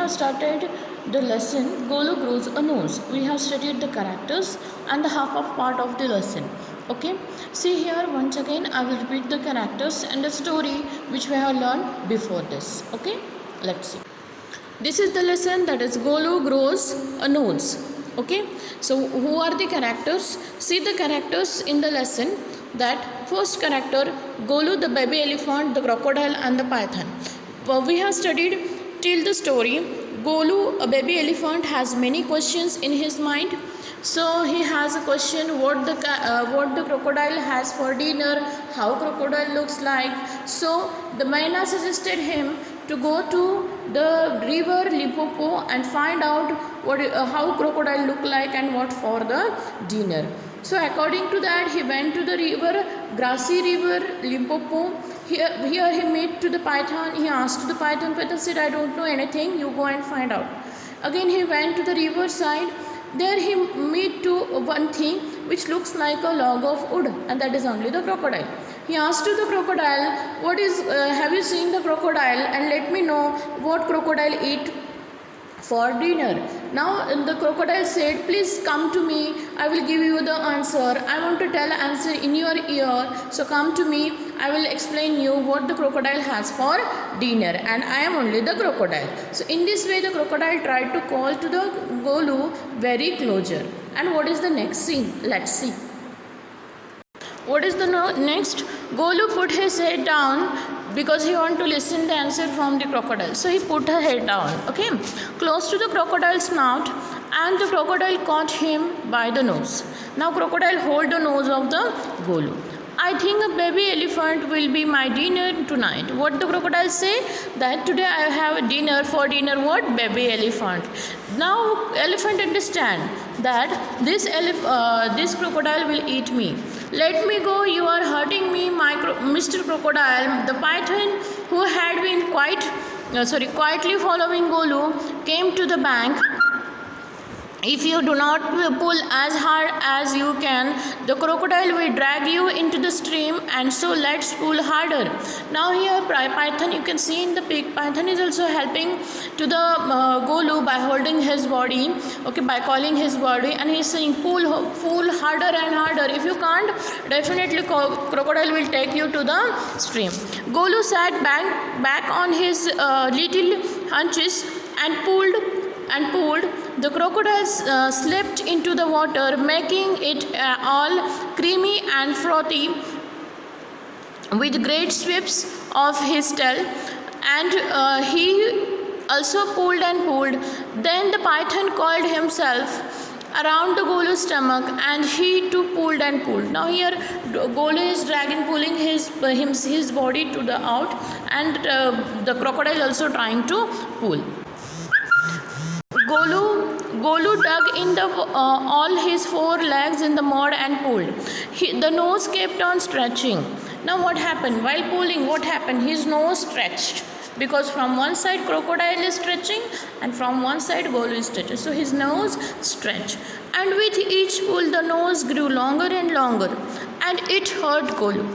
have started the lesson Golu grows a nose. We have studied the characters and the half of part of the lesson. Okay, see here once again I will repeat the characters and the story which we have learned before this. Okay, let's see. This is the lesson, that is Golu grows a nose. Okay, so who are the characters? See the characters in the lesson. That first character, Golu the baby elephant, the crocodile and the python. We have studied till the story. Golu, a baby elephant, has many questions in his mind. So he has a question what the crocodile has for dinner, how crocodile looks like. So the Maina suggested him to go to the river Limpopo and find out how crocodile look like and what for the dinner. So according to that, he went to the river, grassy river Limpopo. Here he met to the python. He asked the python. Python said, I don't know anything, you go and find out. Again he went to the river side. There he meet to one thing which looks like a log of wood, and that is only the crocodile. He asked to the crocodile, what is have you seen the crocodile, and let me know what crocodile eat for dinner. Now the crocodile said, please come to me, I will give you the answer. I want to tell answer in your ear, so come to me, I will explain you what the crocodile has for dinner, and I am only the crocodile. So in this way the crocodile tried to call to the Golu very closer. And what is the next scene? Let's see. What is the next? Golu put his head down because he want to listen the answer from the crocodile. So he put her head down, okay, close to the crocodile's mouth, and the crocodile caught him by the nose. Now crocodile hold the nose of the Golu. I think a baby elephant will be my dinner tonight. What the crocodile say? That today I have a dinner. For dinner what? Baby elephant. Now elephant understand that this crocodile will eat me. Let me go, you are hurting me, Mr. Crocodile. The python, who had been quietly following Golu, came to the bank. If you do not pull as hard as you can, the crocodile will drag you into the stream, and so let's pull harder. Now here python, you can see in the pic, python is also helping to the Golu by holding his body, okay, by calling his body, and he is saying pull harder and harder. If you can't, definitely crocodile will take you to the stream. Golu sat back on his little hunches and pulled. The crocodile slipped into the water, making it all creamy and frothy with great sweeps of his tail, and he also pulled and pulled. Then the python coiled himself around the Golu's stomach, and he too pulled and pulled. Now here Golu is pulling his body to the out, and the crocodile also trying to pull. Golu dug in all his four legs in the mud and pulled. The nose kept on stretching. Now what happened? While pulling, what happened? His nose stretched, because from one side crocodile is stretching and from one side Golu is stretching. So his nose stretched, and with each pull the nose grew longer and longer, and it hurt Golu.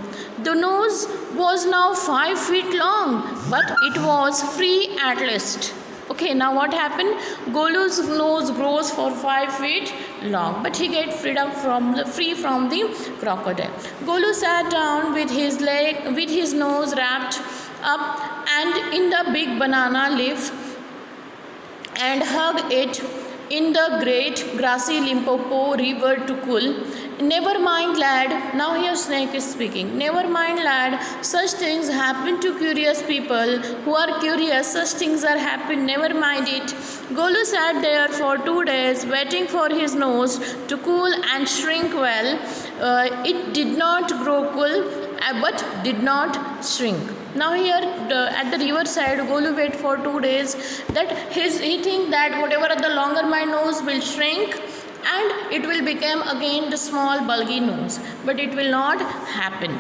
The nose was now 5 feet long, but it was free at last. Okay, now what happened? Golu's nose grows for 5 feet long, but he get free from the crocodile. Golu sat down with his nose wrapped up and in the big banana leaf, and hugged it in the great grassy Limpopo river to cool. Never mind, lad. Now here Snake is speaking. Never mind, lad. Such things happen to curious people who are curious. Such things are happen. Never mind it. Golu sat there for 2 days, waiting for his nose to cool and shrink well. It did not grow cool, but did not shrink. Now here at the river side, Golu wait for 2 days. That he think that whatever the longer my nose will shrink, and it will become again the small bulgy nose, but it will not happen.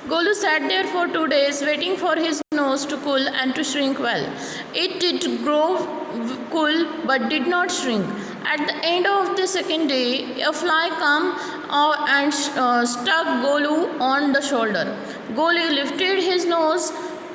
Golu sat there for 2 days, waiting for his nose to cool and to shrink well. It did grow cool, but did not shrink. At the end of the second day, a fly came and stuck Golu on the shoulder. Golu lifted his nose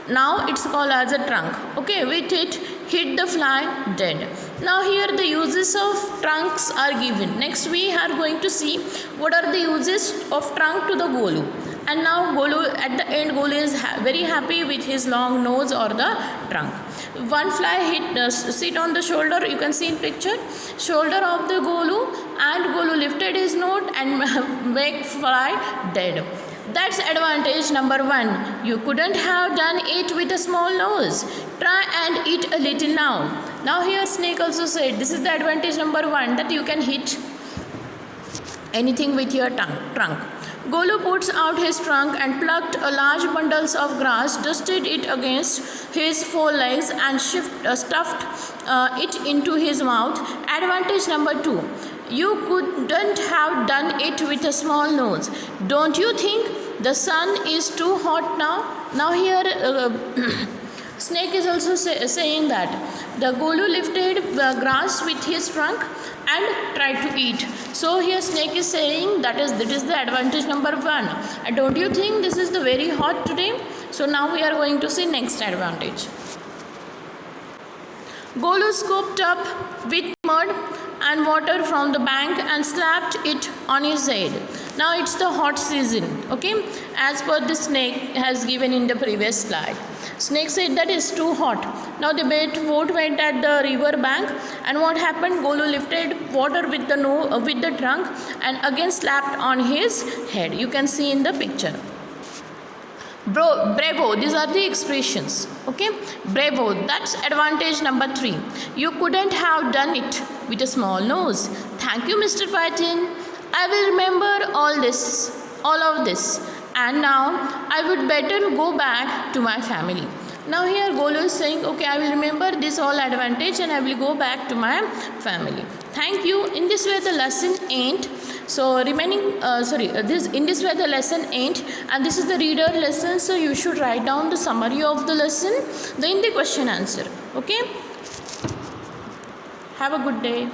Now it's called as a trunk. Okay, with it hit the fly dead. Now here the uses of trunks are given. Next we are going to see what are the uses of trunk to the Golu. And now Golu, at the end, Golu is very happy with his long nose or the trunk. One fly hit sit on the shoulder, you can see in picture, shoulder of the Golu, and Golu lifted his nose and make fly dead. That's advantage number 1. You couldn't have done it with a small nose. Try and eat a little now. Now here snake also said, this is the advantage number 1, that you can hit anything with your trunk. Golu puts out his trunk and plucked a large bundles of grass, dusted it against his forelegs and stuffed it into his mouth. Advantage number 2. You couldn't have done it with a small nose. Don't you think the sun is too hot now? Now here snake is also saying that the Golu lifted the grass with his trunk and tried to eat. So here snake is saying that is the advantage number 1. And don't you think this is the very hot today? So now we are going to see next advantage. Golu scooped up with mud and water from the bank and slapped it on his head. Now it's the hot season, okay, as per the snake has given in the previous slide. Snake said that is too hot. Now the boat went at the river bank, and what happened? Golu lifted water with the trunk and again slapped on his head. You can see in the picture. Bravo, these are the expressions, okay. Bravo, that's advantage number 3. You couldn't have done it with a small nose. Thank you, Mr. Python. I will remember all of this, and now I would better go back to my family. Now here Golu is saying, okay, I will remember this all advantage and I will go back to my family. Thank you. In this way the lesson end. So in this way the lesson end, and this is the reader lesson. So you should write down the summary of the lesson, then the question answer. Okay. Have a good day.